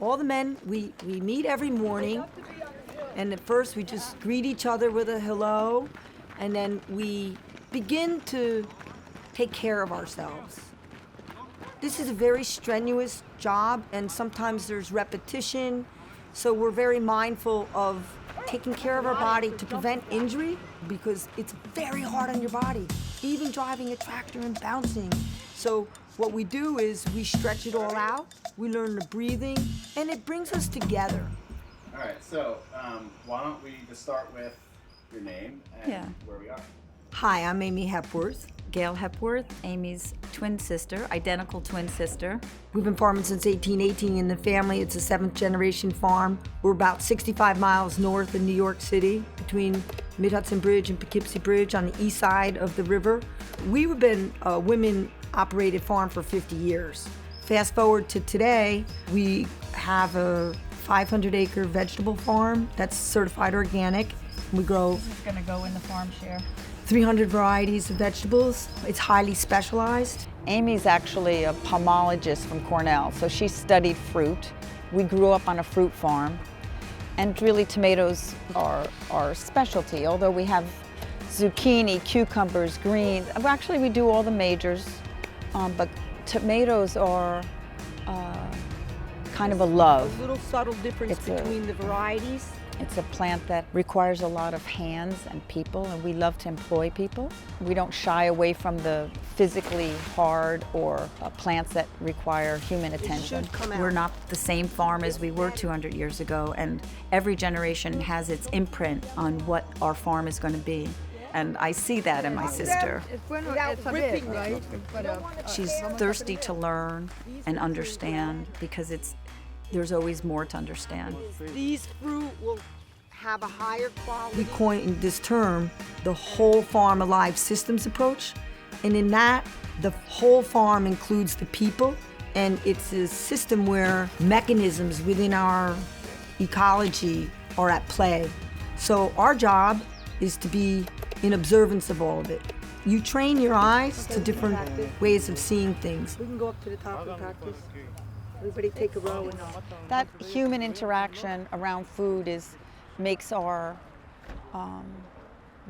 All the men, we meet every morning, and at first we just greet each other with a hello, and then we begin to take care of ourselves. This is a very strenuous job, and sometimes there's repetition, so we're very mindful of taking care of our body to prevent injury, because it's very hard on your body, even driving a tractor and bouncing. So what we do is we stretch it all out, we learn the breathing, and it brings us together. All right, so why don't we just start with your name and where we are. Hi, I'm Amy Hepworth. Gail Hepworth, Amy's twin sister, identical twin sister. We've been farming since 1818 in the family. It's a 7th generation farm. We're about 65 miles north of New York City, between Mid-Hudson Bridge and Poughkeepsie Bridge on the east side of the river. We've been a women-operated farm for 50 years. Fast forward to today, we have a 500-acre vegetable farm that's certified organic. We grow This is going to go in the farm share. 300 varieties of vegetables. It's highly specialized. Amy's actually a pomologist from Cornell, so she studied fruit. We grew up on a fruit farm, and really tomatoes are our specialty, although we have zucchini, cucumbers, greens. Actually, we do all the majors, but tomatoes are kind of a love. A little subtle difference between the varieties. It's a plant that requires a lot of hands and people, and we love to employ people. We don't shy away from the physically hard or plants that require human attention. We're not the same farm as we were 200 years ago, and every generation has its imprint on what our farm is going to be. And I see that in my sister. She's thirsty to learn and understand, because there's always more to understand. These fruit will have a higher quality. We coined this term, the whole farm alive systems approach. And in that, the whole farm includes the people, and it's a system where mechanisms within our ecology are at play. So our job is to be in observance of all of it. You train your eyes to different ways of seeing things. We can go up to the top and practice. Everybody take a row. That human interaction around food makes our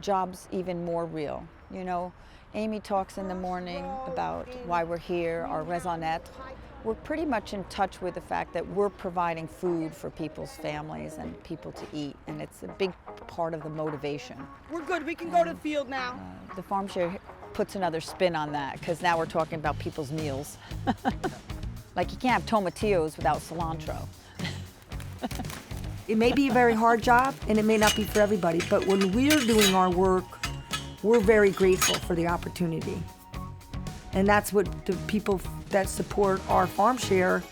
jobs even more real. You know, Amy talks in the morning about why we're here, our raison d'etre. We're pretty much in touch with the fact that we're providing food for people's families and people to eat, and it's a big part of the motivation. We're good, we can go to the field now. The farm share puts another spin on that, because now we're talking about people's meals. Like, you can't have tomatillos without cilantro. It may be a very hard job, and it may not be for everybody, but when we're doing our work, we're very grateful for the opportunity. And that's what the people that support our farm share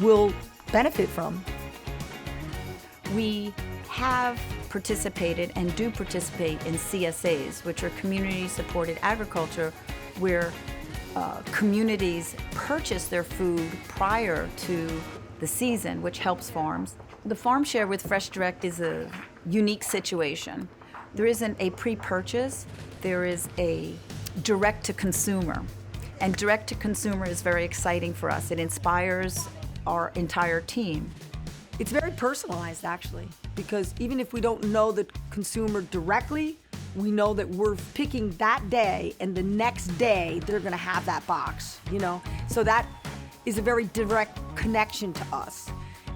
will benefit from. We have participated and do participate in CSAs, which are community-supported agriculture, where communities purchase their food prior to the season, which helps farms. The farm share with FreshDirect is a unique situation. There isn't a pre-purchase, there is a direct-to-consumer. And direct-to-consumer is very exciting for us. It inspires our entire team. It's very personalized, actually, because even if we don't know the consumer directly, we know that we're picking that day, and the next day they're gonna have that box, you know? So that is a very direct connection to us,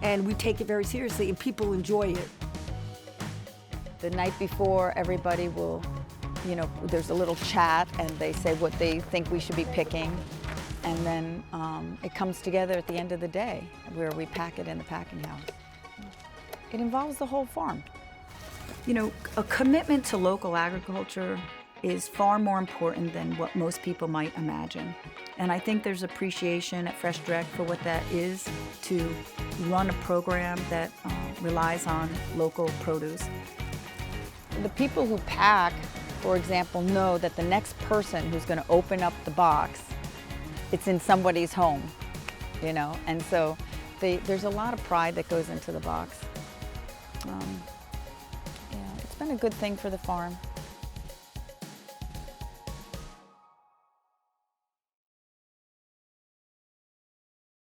and we take it very seriously, and people enjoy it. The night before, everybody will, you know, there's a little chat, and they say what they think we should be picking, and then it comes together at the end of the day, where we pack it in the packing house. It involves the whole farm. You know, a commitment to local agriculture is far more important than what most people might imagine. And I think there's appreciation at FreshDirect for what that is, to run a program that relies on local produce. The people who pack, for example, know that the next person who's going to open up the box, it's in somebody's home, you know, and so there's a lot of pride that goes into the box. Yeah, it's been a good thing for the farm.